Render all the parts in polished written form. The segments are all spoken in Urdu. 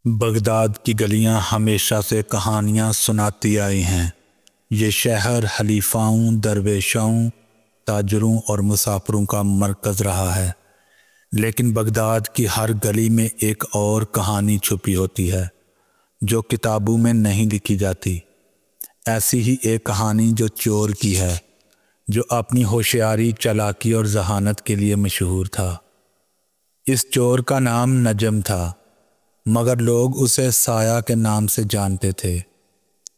بغداد کی گلیاں ہمیشہ سے کہانیاں سناتی آئی ہیں۔ یہ شہر خلیفاؤں، درویشوں، تاجروں اور مسافروں کا مرکز رہا ہے، لیکن بغداد کی ہر گلی میں ایک اور کہانی چھپی ہوتی ہے جو کتابوں میں نہیں لکھی جاتی۔ ایسی ہی ایک کہانی جو چور کی ہے، جو اپنی ہوشیاری، چالاکی اور ذہانت کے لیے مشہور تھا۔ اس چور کا نام نجم تھا، مگر لوگ اسے سایہ کے نام سے جانتے تھے۔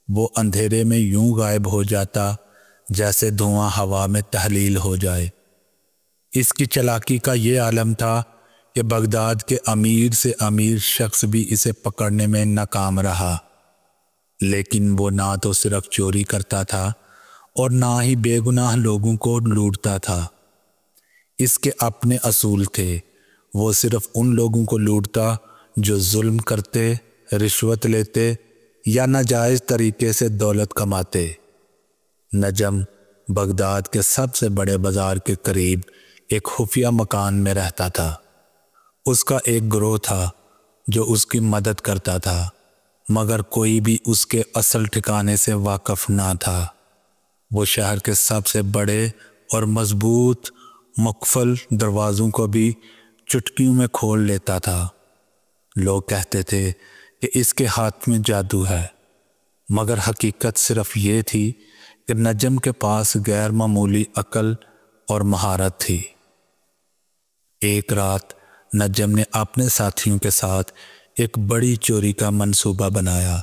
وہ اندھیرے میں یوں غائب ہو جاتا جیسے دھواں ہوا میں تحلیل ہو جائے۔ اس کی چالاکی کا یہ عالم تھا کہ بغداد کے امیر سے امیر شخص بھی اسے پکڑنے میں ناکام رہا۔ لیکن وہ نہ تو صرف چوری کرتا تھا اور نہ ہی بے گناہ لوگوں کو لوٹتا تھا۔ اس کے اپنے اصول تھے۔ وہ صرف ان لوگوں کو لوٹتا جو ظلم کرتے، رشوت لیتے یا ناجائز طریقے سے دولت کماتے۔ نجم بغداد کے سب سے بڑے بازار کے قریب ایک خفیہ مکان میں رہتا تھا۔ اس کا ایک گروہ تھا جو اس کی مدد کرتا تھا، مگر کوئی بھی اس کے اصل ٹھکانے سے واقف نہ تھا۔ وہ شہر کے سب سے بڑے اور مضبوط مقفل دروازوں کو بھی چٹکیوں میں کھول لیتا تھا۔ لوگ کہتے تھے کہ اس کے ہاتھ میں جادو ہے، مگر حقیقت صرف یہ تھی کہ نجم کے پاس غیر معمولی عقل اور مہارت تھی۔ ایک رات نجم نے اپنے ساتھیوں کے ساتھ ایک بڑی چوری کا منصوبہ بنایا۔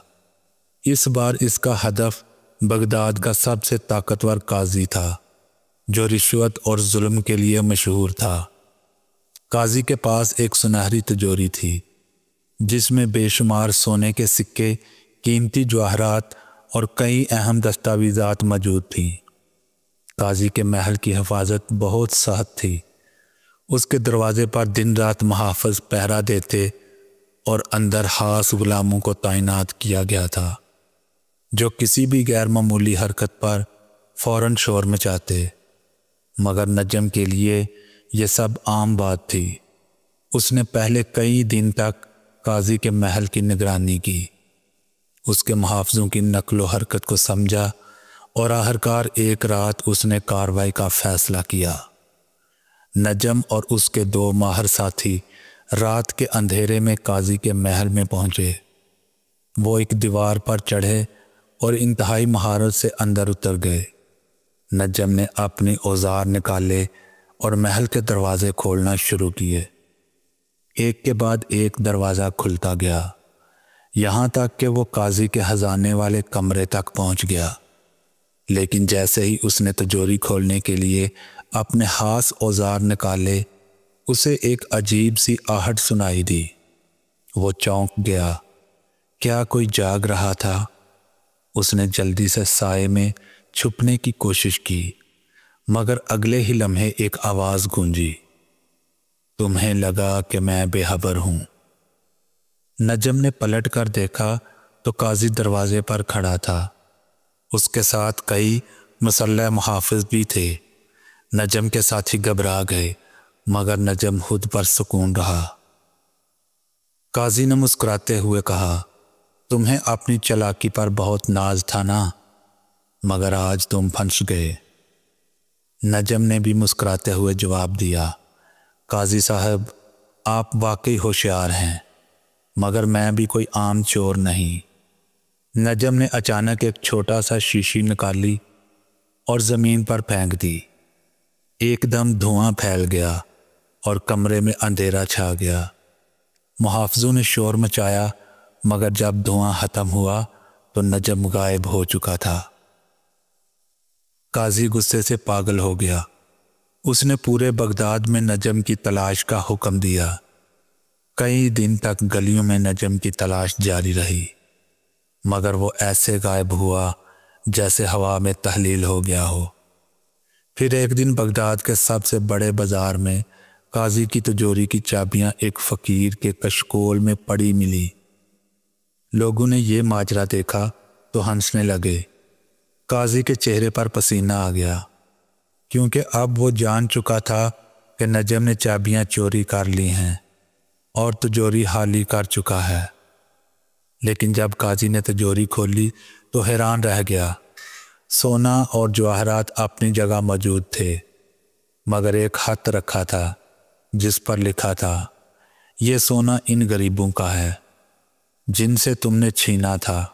اس بار اس کا ہدف بغداد کا سب سے طاقتور قاضی تھا، جو رشوت اور ظلم کے لیے مشہور تھا۔ قاضی کے پاس ایک سنہری تجوری تھی، جس میں بے شمار سونے کے سکے، قیمتی جواہرات اور کئی اہم دستاویزات موجود تھیں۔ قاضی کے محل کی حفاظت بہت سخت تھی۔ اس کے دروازے پر دن رات محافظ پہرا دیتے اور اندر خاص غلاموں کو تعینات کیا گیا تھا، جو کسی بھی غیر معمولی حرکت پر فوراً شور مچاتے۔ مگر نجم کے لیے یہ سب عام بات تھی۔ اس نے پہلے کئی دن تک قاضی کے محل کی نگرانی کی، اس کے محافظوں کی نقل و حرکت کو سمجھا، اور آخرکار ایک رات اس نے کارروائی کا فیصلہ کیا۔ نجم اور اس کے دو ماہر ساتھی رات کے اندھیرے میں قاضی کے محل میں پہنچے۔ وہ ایک دیوار پر چڑھے اور انتہائی مہارت سے اندر اتر گئے۔ نجم نے اپنے اوزار نکالے اور محل کے دروازے کھولنا شروع کیے۔ ایک کے بعد ایک دروازہ کھلتا گیا، یہاں تک کہ وہ قاضی کے خزانے والے کمرے تک پہنچ گیا۔ لیکن جیسے ہی اس نے تجوری کھولنے کے لیے اپنے خاص اوزار نکالے، اسے ایک عجیب سی آہٹ سنائی دی۔ وہ چونک گیا۔ کیا کوئی جاگ رہا تھا؟ اس نے جلدی سے سائے میں چھپنے کی کوشش کی، مگر اگلے ہی لمحے ایک آواز گونجی، تمہیں لگا کہ میں بے خبر ہوں؟ نجم نے پلٹ کر دیکھا تو قاضی دروازے پر کھڑا تھا۔ اس کے ساتھ کئی مسلح محافظ بھی تھے۔ نجم کے ساتھی گھبرا گئے، مگر نجم خود پر سکون رہا۔ قاضی نے مسکراتے ہوئے کہا، تمہیں اپنی چالاکی پر بہت ناز تھا نا، مگر آج تم پھنس گئے۔ نجم نے بھی مسکراتے ہوئے جواب دیا، قاضی صاحب، آپ واقعی ہوشیار ہیں، مگر میں بھی کوئی عام چور نہیں۔ نجم نے اچانک ایک چھوٹا سا شیشی نکالی اور زمین پر پھینک دی۔ ایک دم دھواں پھیل گیا اور کمرے میں اندھیرا چھا گیا۔ محافظوں نے شور مچایا، مگر جب دھواں ختم ہوا تو نجم غائب ہو چکا تھا۔ قاضی غصے سے پاگل ہو گیا۔ اس نے پورے بغداد میں نجم کی تلاش کا حکم دیا۔ کئی دن تک گلیوں میں نجم کی تلاش جاری رہی، مگر وہ ایسے غائب ہوا جیسے ہوا میں تحلیل ہو گیا ہو۔ پھر ایک دن بغداد کے سب سے بڑے بازار میں قاضی کی تجوری کی چابیاں ایک فقیر کے کشکول میں پڑی ملی۔ لوگوں نے یہ ماجرا دیکھا تو ہنسنے لگے۔ قاضی کے چہرے پر پسینہ آ گیا، کیونکہ اب وہ جان چکا تھا کہ نجم نے چابیاں چوری کر لی ہیں اور تجوری خالی کر چکا ہے۔ لیکن جب قاضی نے تجوری کھولی تو حیران رہ گیا۔ سونا اور جواہرات اپنی جگہ موجود تھے، مگر ایک خط رکھا تھا جس پر لکھا تھا، یہ سونا ان غریبوں کا ہے جن سے تم نے چھینا تھا،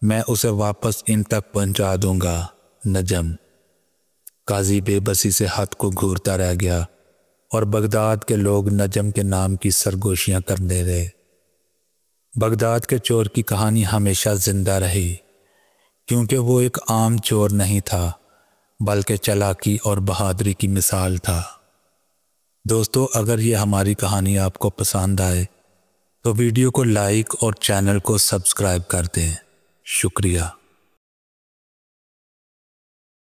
میں اسے واپس ان تک پہنچا دوں گا، نجم۔ قاضی بے بسی سے خط کو گھورتا رہ گیا اور بغداد کے لوگ نجم کے نام کی سرگوشیاں کرنے رہے۔ بغداد کے چور کی کہانی ہمیشہ زندہ رہی، کیونکہ وہ ایک عام چور نہیں تھا بلکہ چالاکی اور بہادری کی مثال تھا۔ دوستو، اگر یہ ہماری کہانی آپ کو پسند آئے تو ویڈیو کو لائک اور چینل کو سبسکرائب کر دیں۔ شکریہ۔